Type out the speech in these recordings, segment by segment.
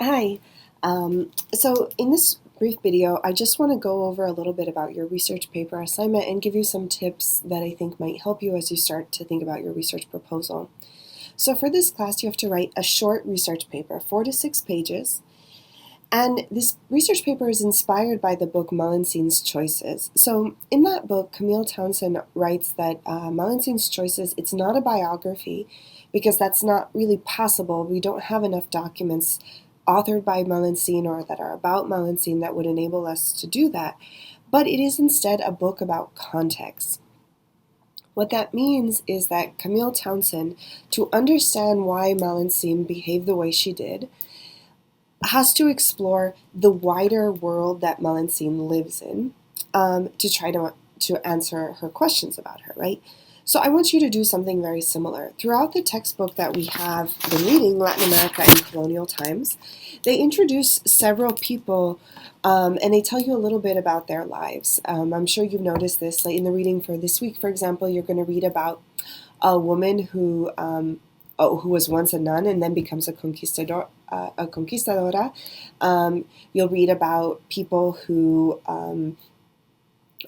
Hi. So in this brief video, I just want to go over a little bit about your research paper assignment and give you some tips that I think might help you as you start to think about your research proposal. So for this class, you have to write a short research paper, 4 to 6 pages. And this research paper is inspired by the book Melanchthon's Choices. So in that book, Camille Townsend writes that Melanchthon's Choices, it's not a biography because that's not really possible. We don't have enough documents authored by Melanchthon or that are about Melanchthon that would enable us to do that. But it is instead a book about context. What that means is that Camille Townsend, to understand why Melanchthon behaved the way she did, has to explore the wider world that Melanchthon lives in to try to answer her questions about her, right? So I want you to do something very similar. Throughout the textbook that we have been reading, Latin America in Colonial Times, they introduce several people and they tell you a little bit about their lives. I'm sure you've noticed this. Like in the reading for this week, for example, you're going to read about a woman who was once a nun and then becomes a conquistadora. You'll read about people who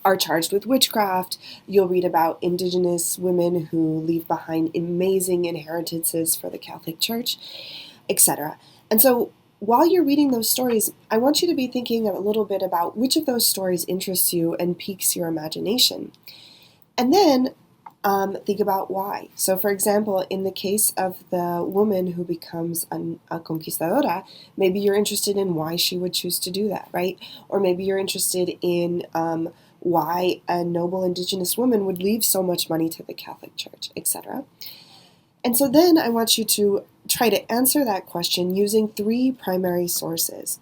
are charged with witchcraft. You'll read about indigenous women who leave behind amazing inheritances for the Catholic Church, etc. And so while you're reading those stories, I want you to be thinking a little bit about which of those stories interests you and piques your imagination. And then think about why. So, for example, in the case of the woman who becomes a conquistadora, maybe you're interested in why she would choose to do that, right? Or maybe you're interested in why a noble indigenous woman would leave so much money to the Catholic Church, etc. And so then I want you to try to answer that question using 3 primary sources.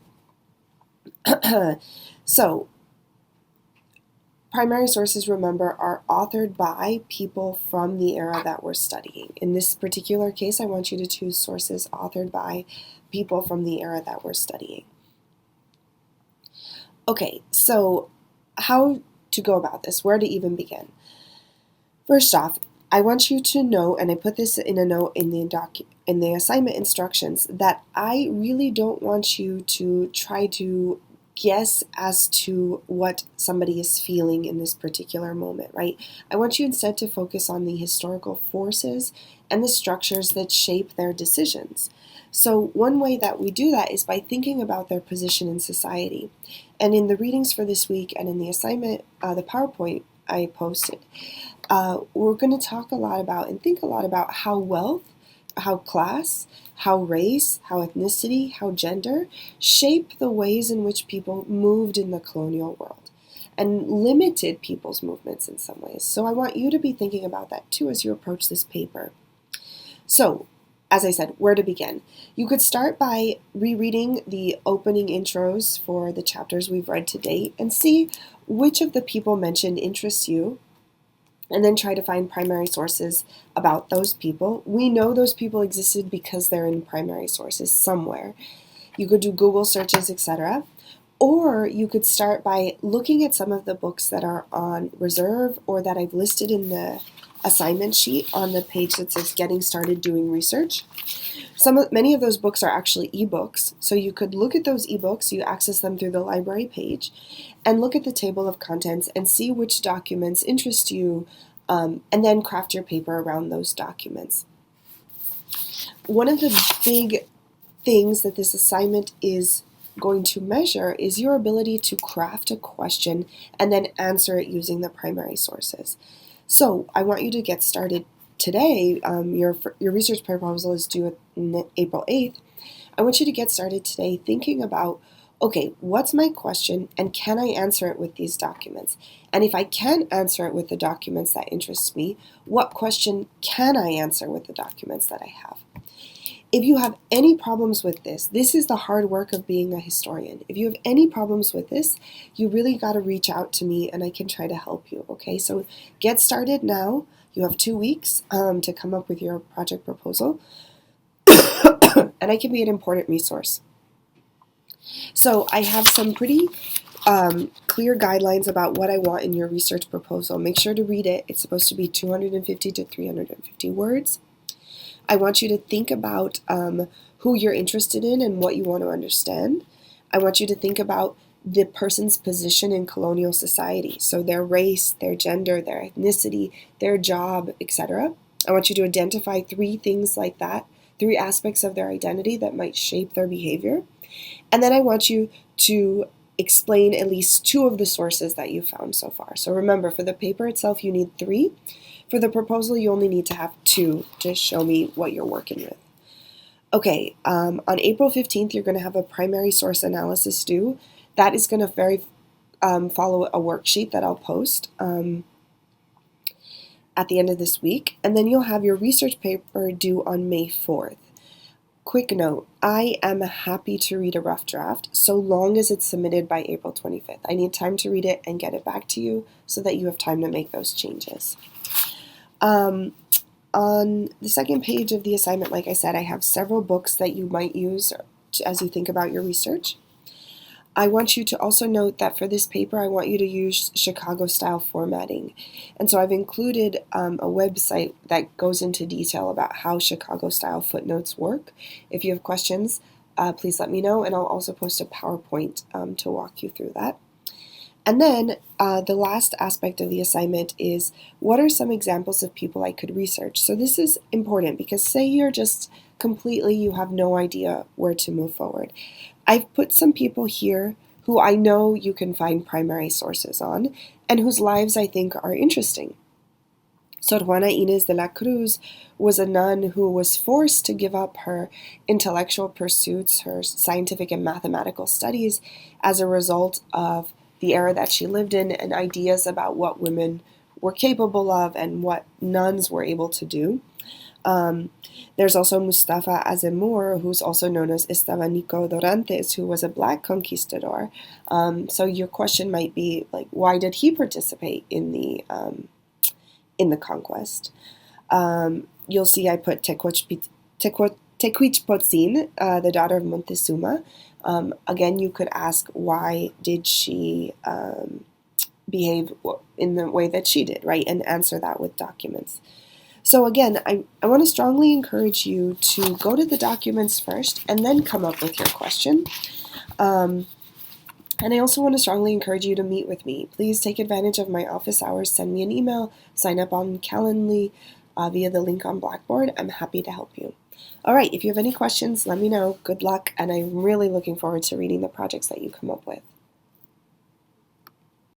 So, primary sources, remember, are authored by people from the era that we're studying. In this particular case, I want you to choose sources authored by people from the era that we're studying. Okay, so how to go about this? Where to even begin? First off, I want you to know, and I put this in a note in the assignment instructions, that I really don't want you to try to guess as to what somebody is feeling in this particular moment, right? I want you instead to focus on the historical forces and the structures that shape their decisions. So one way that we do that is by thinking about their position in society. And in the readings for this week and in the assignment, the PowerPoint I posted, we're going to talk a lot about and think a lot about how wealth, how class, how race, how ethnicity, how gender shape the ways in which people moved in the colonial world and limited people's movements in some ways. So I want you to be thinking about that too as you approach this paper. So, as I said, where to begin? You could start by rereading the opening intros for the chapters we've read to date and see which of the people mentioned interests you, and then try to find primary sources about those people. We know those people existed because they're in primary sources somewhere. You could do Google searches, etc. Or you could start by looking at some of the books that are on reserve or that I've listed in the assignment sheet on the page that says Getting Started Doing Research. Many of those books are actually ebooks, so you could look at those ebooks, you access them through the library page, and look at the table of contents and see which documents interest you, and then craft your paper around those documents. One of the big things that this assignment is going to measure is your ability to craft a question and then answer it using the primary sources. So I want you to get started today. Your research proposal is due on April 8th. I want you to get started today thinking about, okay, what's my question and can I answer it with these documents? And if I can answer it with the documents that interest me, what question can I answer with the documents that I have? If you have any problems with this is the hard work of being a historian. If you have any problems with this, you really got to reach out to me and I can try to help you, okay? So get started now. You have 2 weeks to come up with your project proposal, and I can be an important resource. So I have some pretty clear guidelines about what I want in your research proposal. Make sure to read it. It's supposed to be 250 to 350 words. I want you to think about who you're interested in and what you want to understand. I want you to think about the person's position in colonial society, so their race, their gender, their ethnicity, their job, etc. I want you to identify 3 things like that, 3 aspects of their identity that might shape their behavior. And then I want you to explain at least 2 of the sources that you found so far. So remember, for the paper itself, you need 3. For the proposal, you only need to have 2 to show me what you're working with. Okay, on April 15th, you're going to have a primary source analysis due. That is going to follow a worksheet that I'll post at the end of this week. And then you'll have your research paper due on May 4th. Quick note, I am happy to read a rough draft so long as it's submitted by April 25th. I need time to read it and get it back to you so that you have time to make those changes. On the second page of the assignment, like I said, I have several books that you might use as you think about your research. I want you to also note that for this paper, I want you to use Chicago-style formatting. And so I've included a website that goes into detail about how Chicago-style footnotes work. If you have questions, please let me know, and I'll also post a PowerPoint to walk you through that. And then the last aspect of the assignment is, what are some examples of people I could research? So this is important because say you have no idea where to move forward. I've put some people here who I know you can find primary sources on and whose lives I think are interesting. Sor Juana Inés de la Cruz was a nun who was forced to give up her intellectual pursuits, her scientific and mathematical studies, as a result of the era that she lived in and ideas about what women were capable of and what nuns were able to do. There's also Mustafa Azemmour, who's also known as Estevanico Dorantes, who was a black conquistador. So your question might be, like, why did he participate in the conquest? You'll see I put Tecuichpotzin, the daughter of Montezuma. Again, you could ask, why did she behave in the way that she did, right? And answer that with documents. So again, I want to strongly encourage you to go to the documents first and then come up with your question. And I also want to strongly encourage you to meet with me. Please take advantage of my office hours. Send me an email. Sign up on Calendly via the link on Blackboard. I'm happy to help you. All right, if you have any questions, let me know. Good luck, and I'm really looking forward to reading the projects that you come up with.